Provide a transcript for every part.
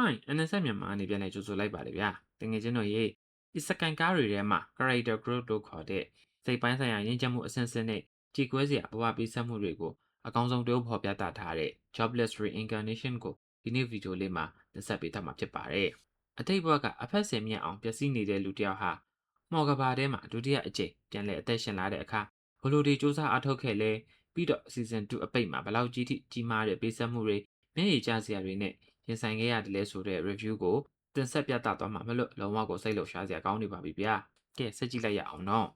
Fine အနက်ဆက်မြန်မာအနေပြန်လဲကြိုဆိုလိုက်ပါလေဗျာတငယ်ချင်းတို့ရေဒီစကန်ကားတွေထဲမှာ character growth လို့ခေါ်တဲ့စိတ်ပိုင်းဆိုင်ရာရင်းချက်မှုအဆင့်ဆင့်နဲ့ကြည်ကွဲစရာဘဝပေးဆက်မှုတွေကိုအကောင်းဆုံးတရုပ်ဖော်ပြသထားတဲ့ jobless reincarnation ကိုဒီနေ့ဗီဒီယိုလေးမှာတင်ဆက်ပေးထားမှာဖြစ်ပါတယ်အတိတ်ဘဝကအဖက်ဆင်မြတ်အောင်ပျက်စီးနေတဲ့လူတစ်ယောက်ဟာမော်ကဘာထဲမှာဒုတိယအကြိမ်ပြန်လဲအသက်ရှင်လာတဲ့အခါဘလို့ဒီစူးစမ်းအထောက်ခဲ့လဲပြီးတော့ season 2အပိတ်မှာဘလောက်ကြီးထိကြီးမားတဲ့ပေးဆက်မှုတွေမျက်ရည်ကျစရာတွေနဲ့ရင်ဆိုင်ခဲ့ရတယ်လဲဆိုတဲ့ review ကိုတင်ဆက်ပြသသွားမှာမလို့လုံးဝကိုစိတ်လှုပ်ရှားစရာကောင်းနေပါပြီဗျာကဲဆက်ကြည့်လိုက်ရအောင်နော်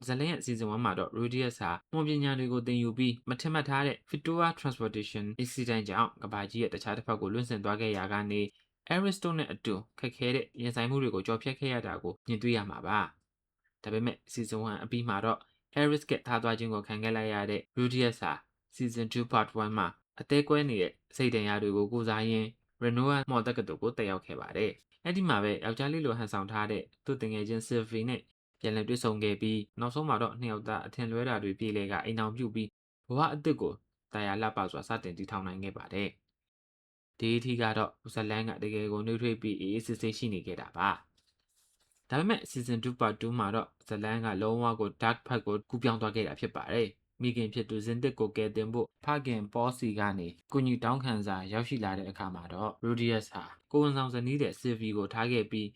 ဇလင်းရဲ့ season 1မှာတော့ Rudius ဟာမွန်ပညာတွေကိုသင်ယူပြီးမထင်မှတ်ထားတဲ့ Fedora Transportation Accident ကြောင့်ကဘာကြီးရဲ့တခြားတစ်ဖက်ကိုလွင့်ဆင်သွားခဲ့ရာကနေ Aristotle နဲ့အတူခက်ခဲတဲ့ရင်ဆိုင်မှုတွေကိုကြော်ဖြတ်ခဲ့ရတာကိုမြင်တွေ့ရမှာပါဒါပေမဲ့ season 1အပြီးမှာတော့ Aris ကထားသွားခြင်းကိုခံခဲ့လိုက်ရတဲ့ Rudius ဟာ season 2 part 1မှာအသေးကွဲနေတဲ့စိတ်ဒဏ်ရာတွေကိုကိုစားရင်း Renoa မော်တက္ကသိုလ်ကိုတက်ရောက်ခဲ့ပါတယ်။အဲ့ဒီမှာပဲယောက်ျားလေးလိုဟန်ဆောင်ထားတဲ့သူ့တငယ်ချင်း Sylvie နဲ့ပြန်လည်တွေ့ဆုံခဲ့ပြီးနောက်ဆုံးမှာတော့နှစ်ယောက်သားအထင်လွဲတာတွေပြေလည်ကအိမ်အောင်ပြုပြီးဘဝအသစ်ကိုတရားလှပစွာစတင်တည်ထောင်နိုင်ခဲ့ပါတယ်။ဒီအထိကတော့ဇလန်းကတကယ်ကိုနှွေးထွေးပြီးအေးအေးဆေးဆေးရှိနေခဲ့တာပါ။ဒါပေမဲ့ season 2 part 2မှာတော့ဇလန်းကလုံးဝကို dark ဖက်ကိုကူးပြောင်းသွားခဲ့တာဖြစ်ပါတယ်။မိခင်ဖြစ်သူဇင်တစ်ကိုကယ်တင်ဖို့ဖခင်ပေါ်စီကနေကုညီတောင်းခံစာရောက်ရှိလာတဲ့အခါမှာတော့ Rudius ဟာကိုဝန်ဆောင်ဇနီးတဲ့ Sylvie ကိုထားခဲ့ပြီး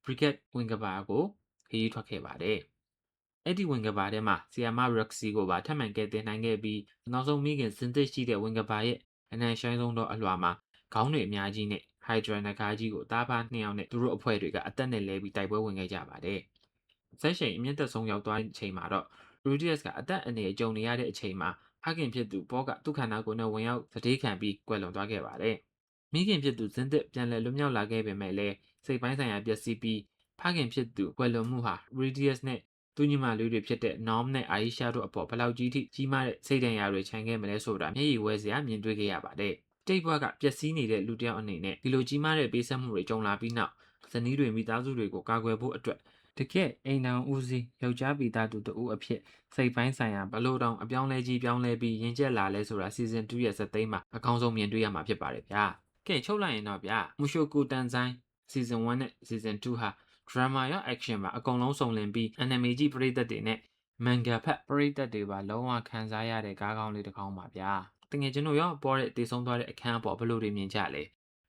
Brigade ဝင်ကဘာကိုခရီးထွက်ခဲ့ပါတယ်။အဲ့ဒီဝင်ကဘာထဲမှာဆီယာမ Roxy ကိုပါထပ်မံကယ်တင်နိုင်ခဲ့ပြီးနောက်ဆုံးမိခင်ဇင်တစ်ရှိတဲ့ဝင်ကဘာရဲ့အနံရှိုင်းဆုံးသောအလွှာမှာခေါင်းတွေအများကြီးနဲ့ Hydra နဂါးကြီးကိုတားဖားနှစ်ယောက်နဲ့သူတို့အဖွဲ့တွေကအသက်နဲ့လဲပြီးတိုက်ပွဲဝင်ခဲ့ကြပါတယ်။ဆက်ရှိန်အမြင့်တက်ဆုံးရောက်သွားတဲ့အချိန်မှာတော့ Rudius ကအသက်အန္တရာယ်ကြုံနေရတဲ့အချိန်မှာဖခင်ဖြစ်သူဘောကသူ့ခန္ဓာကိုယ်နဲ့ဝင်ရောက်သတိခံပြီးကွယ်လွန်သွားခဲ့ပါတယ်။မိခင်ဖြစ်သူဇင်တစ်ပြန်လည်လွတ်မြောက်လာခဲ့ပေမဲ့လည်းစိတ်ပိုင်းဆိုင်ရာပျက်စီးပြီးဖခင်ဖြစ်သူကွယ်လွန်မှုဟာ Rudius နဲ့သူညီမလေးတွေဖြစ်တဲ့ Norm နဲ့ Aisha တို့အပေါ်ဘလောက်ကြီးထိကြီးမားတဲ့စိတ်ဒဏ်ရာတွေခြံခဲ့မလဲဆိုတာမျက်ရည်ဝဲစရာမြင်တွေ့ခဲ့ရပါတယ်။တိတ်ဘွားကပျက်စီးနေတဲ့လူတစ်ယောက်အနေနဲ့ဒီလိုကြီးမားတဲ့ပေးဆက်မှုတွေကြုံလာပြီးနောက်ဇနီးတွေမိသားစုတွေကိုကာကွယ်ဖို့အတွက်တကယ်အိမ်တော်ဦးစီးယောက်ျားပိသားသူတူအဖြစ်စိတ်ပိုင်းဆိုင်ရာဘလို့တောင်အပြောင်းလဲကြီးပြောင်းလဲပြီးရင်ကျက်လာလဲဆိုတာ season 2ရဲ့ဇက်သိမ်းမှာအကောင်းဆုံးမြင်တွေ့ရမှာဖြစ်ပါတယ်ဗျာကဲချုပ်လိုက်ရင်တော့ဗျာမူရှိုကူတန်ဆိုင် season 1နဲ့ season 2ဟာ drama ရော action ပါအကုန်လုံးစုံလင်ပြီး anime ကြီးပရိသတ်တွေနဲ့ manga ဖက်ပရိသတ်တွေပါလုံးဝခံစားရတဲ့ကားကောင်းလေးတစ်ကောင်းပါဗျာတကယ်ကျွန်တော်ရောပေါ်တဲ့တည်ဆုံးသွားတဲ့အခန်းအပေါ်ဘလို့တွေမြင်ကြလဲ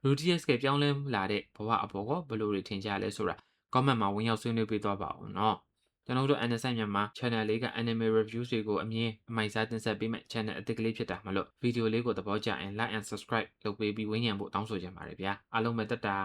Rudius ကပြောင်းလဲလာတဲ့ဘဝအပေါ်ကဘလို့တွေထင်ကြလဲဆိုတာ comment မှာဝင်ရောက်ဆွေးနွေးပေးသွားပါအောင်နော်ကျွန်တော်တို့ NSI မြန်မာ channel လေးက anime reviews တွေကိုအမြင်အမိုက်စားတင်ဆက်ပေးမဲ့ channel အသစ်ကလေးဖြစ်တာမလို့ဗီဒီယိုလေးကိုသဘောကျရင် like and subscribe လုပ်ပေးပြီးဝန်းရံဖို့တောင်းဆိုချင်ပါတယ်ဗျာအားလုံးပဲတက်တာ